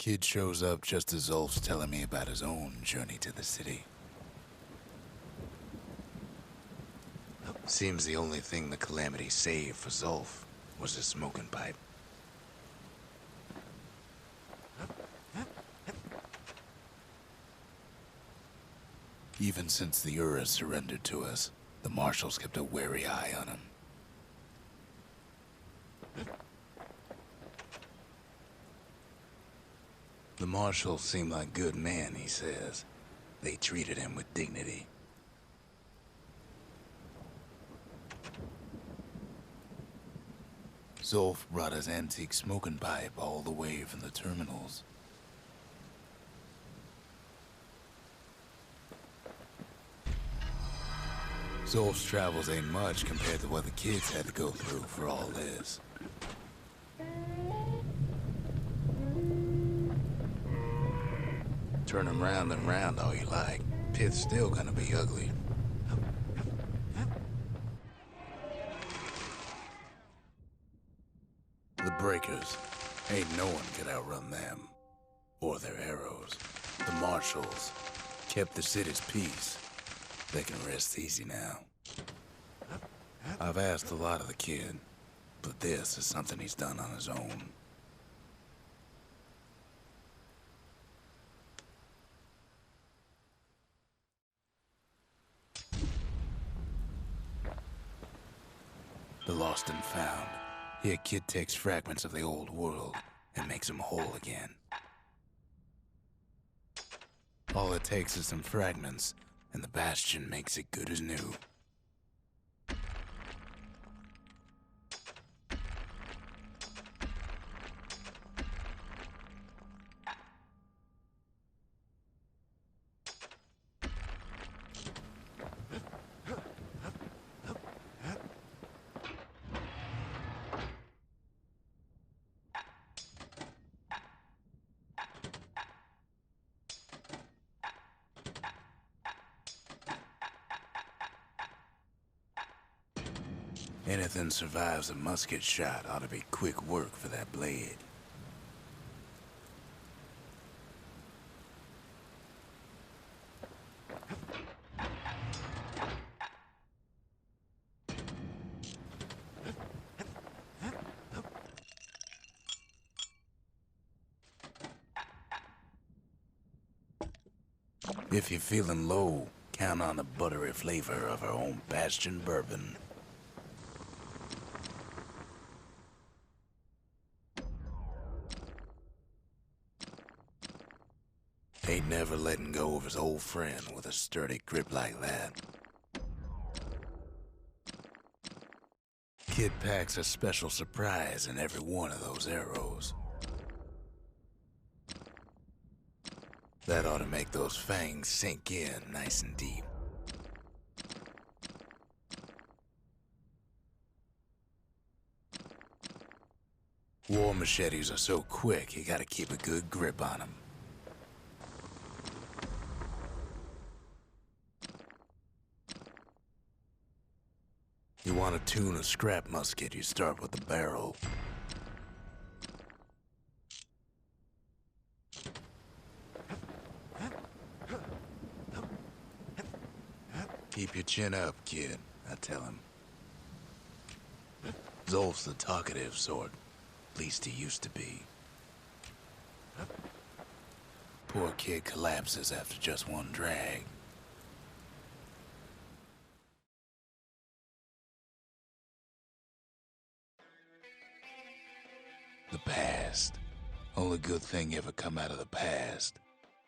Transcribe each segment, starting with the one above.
Kid shows up just as Zulf's telling me about his own journey to the city. Seems the only thing the Calamity saved for Zulf was his smoking pipe. Even since the Uras surrendered to us, the Marshals kept a wary eye on him. The Marshals seem like good men, he says. They treated him with dignity. Zulf brought his antique smoking pipe all the way from the terminals. Zulf's travels ain't much compared to what the kids had to go through for all this. Turn him round and round all you like. Pit's still gonna be ugly. The Breakers. Ain't no one could outrun them. Or their arrows. The Marshals kept the city's peace. They can rest easy now. I've asked a lot of the kid, but this is something he's done on his own. The Lost and Found. Here, kid takes fragments of the old world and makes them whole again. All it takes is some fragments, and the Bastion makes it good as new. Anything survives a musket shot ought to be quick work for that blade. If you're feeling low, count on the buttery flavor of our own Bastion bourbon. Ain't never letting go of his old friend with a sturdy grip like that. Kid packs a special surprise in every one of those arrows. That ought to make those fangs sink in nice and deep. War machetes are so quick, you gotta keep a good grip on them. You want to tune a scrap musket, you start with the barrel. Keep your chin up, kid, I tell him. Zulf's the talkative sort, at least he used to be. Poor kid collapses after just one drag. The past. Only good thing ever come out of the past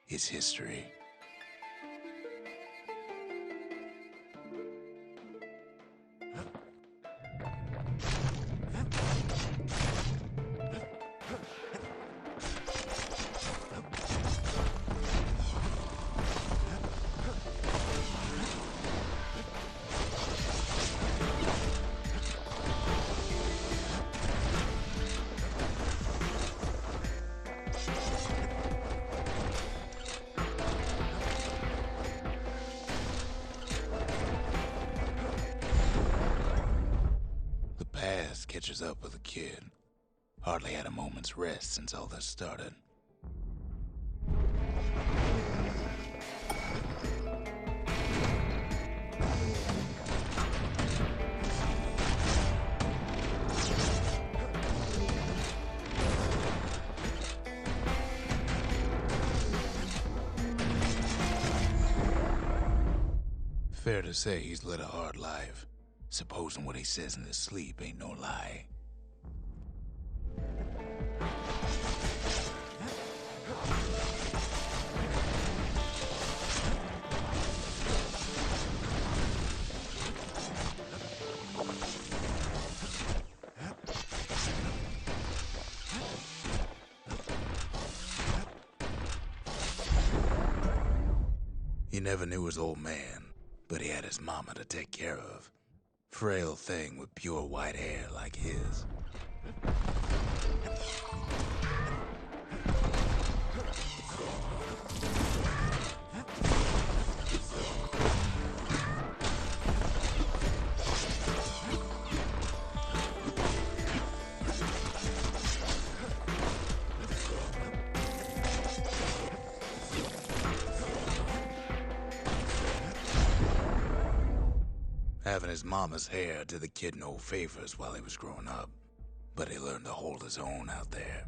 is history. Catches up with the kid. Hardly had a moment's rest since all this started. Fair to say he's led a hard life, supposing what he says in his sleep ain't no lie. He never knew his old man, but he had his mama to take care of. Frail thing with pure white hair like his. Having his mama's hair did the kid no favors while he was growing up, but he learned to hold his own out there.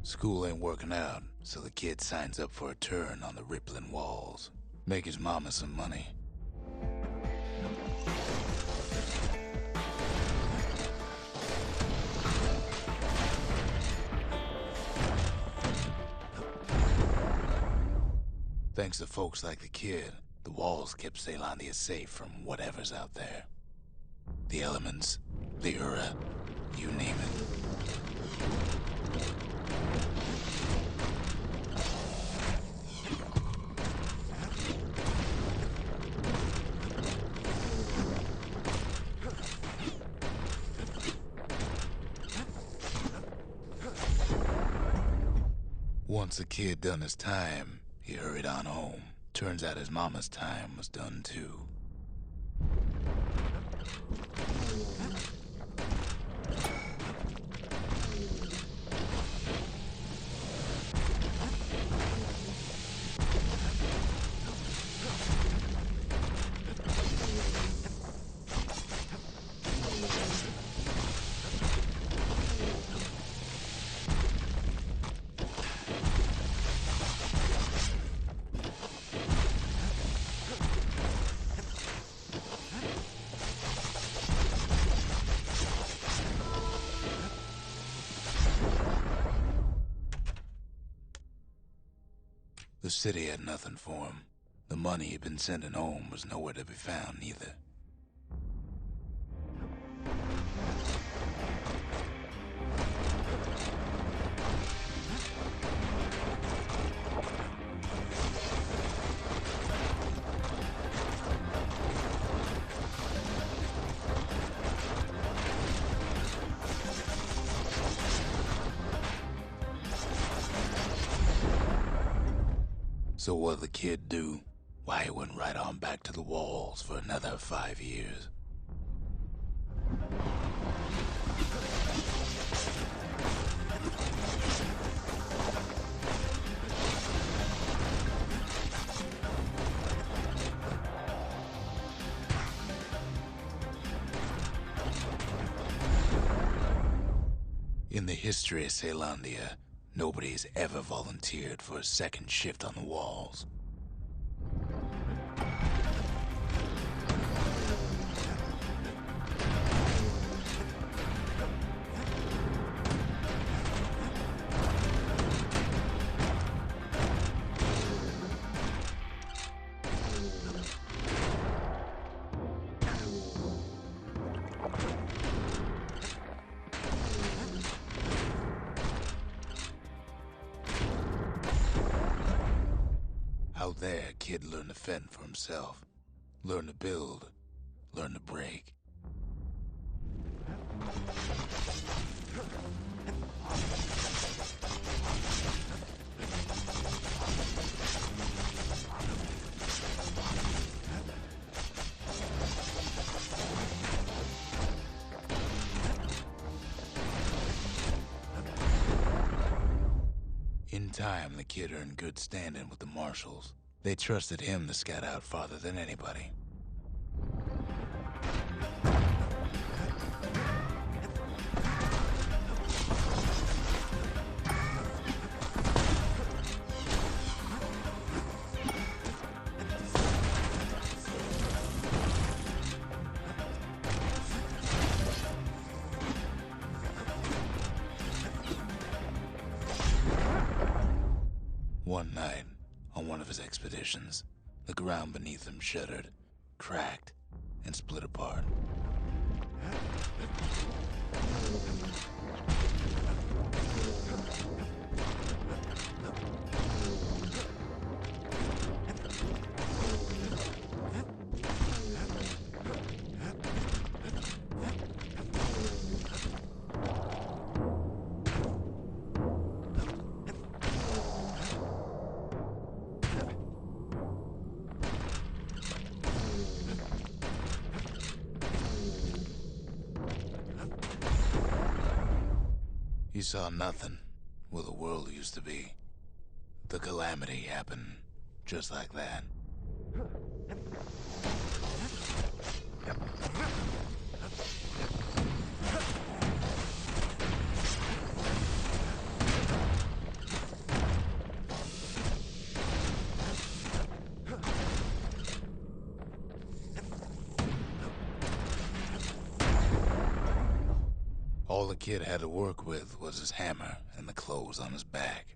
School ain't working out, so the kid signs up for a turn on the rippling walls. Make his mama some money. Thanks to folks like the kid, the walls kept Zealandia safe from whatever's out there. The elements, the Ura, you name it. Once the kid done his time, he hurried on home. Turns out his mama's time was done too. The city had nothing for him. The money he'd been sending home was nowhere to be found either. So what'd the kid do? Why, he went right on back to the walls for another 5 years. In the history of Zealandia, nobody's ever volunteered for a second shift on the walls. Out there, kid learned to fend for himself. Learn to build. Learn to break. In time, the kid earned good standing with the marshals. They trusted him to scout out farther than anybody. One night, on one of his expeditions, the ground beneath him shuddered, cracked, and split apart. He saw nothing where the world used to be. The calamity happened just like that. All the kid had to work with was his hammer and the clothes on his back.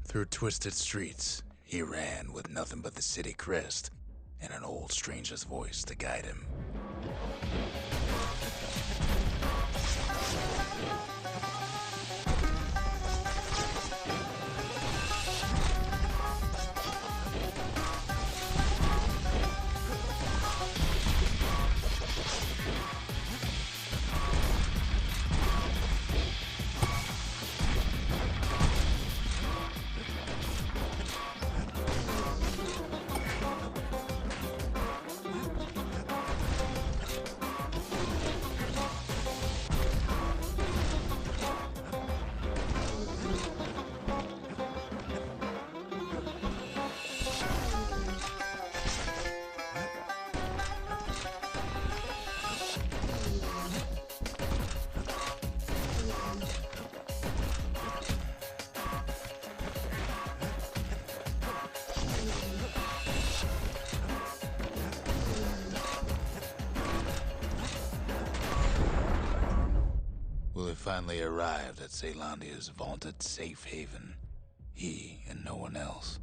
Through twisted streets, he ran with nothing but the city crest and an old stranger's voice to guide him. Will he finally arrived at Caelondia's vaunted safe haven, he and no one else.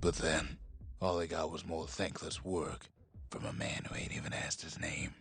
But then, all they got was more thankless work from a man who ain't even asked his name.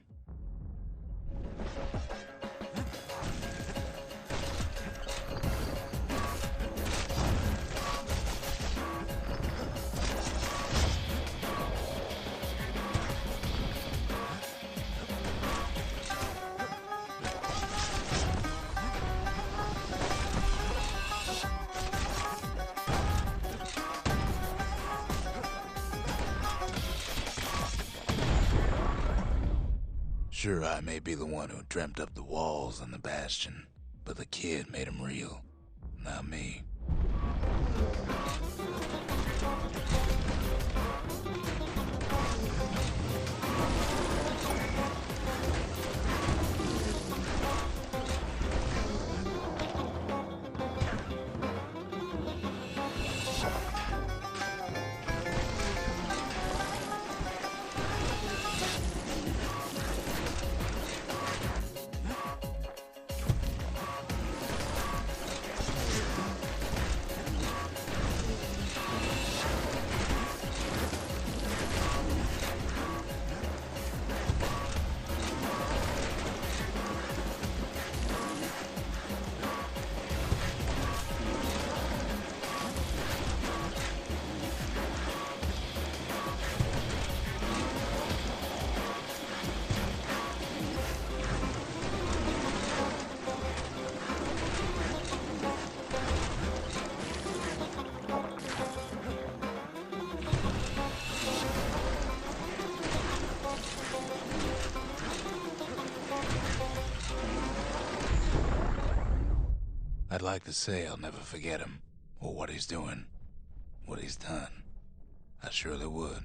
Sure, I may be the one who dreamt up the walls and the Bastion, but the kid made them real, not me. I'd like to say I'll never forget him, or what he's doing, what he's done. I surely would.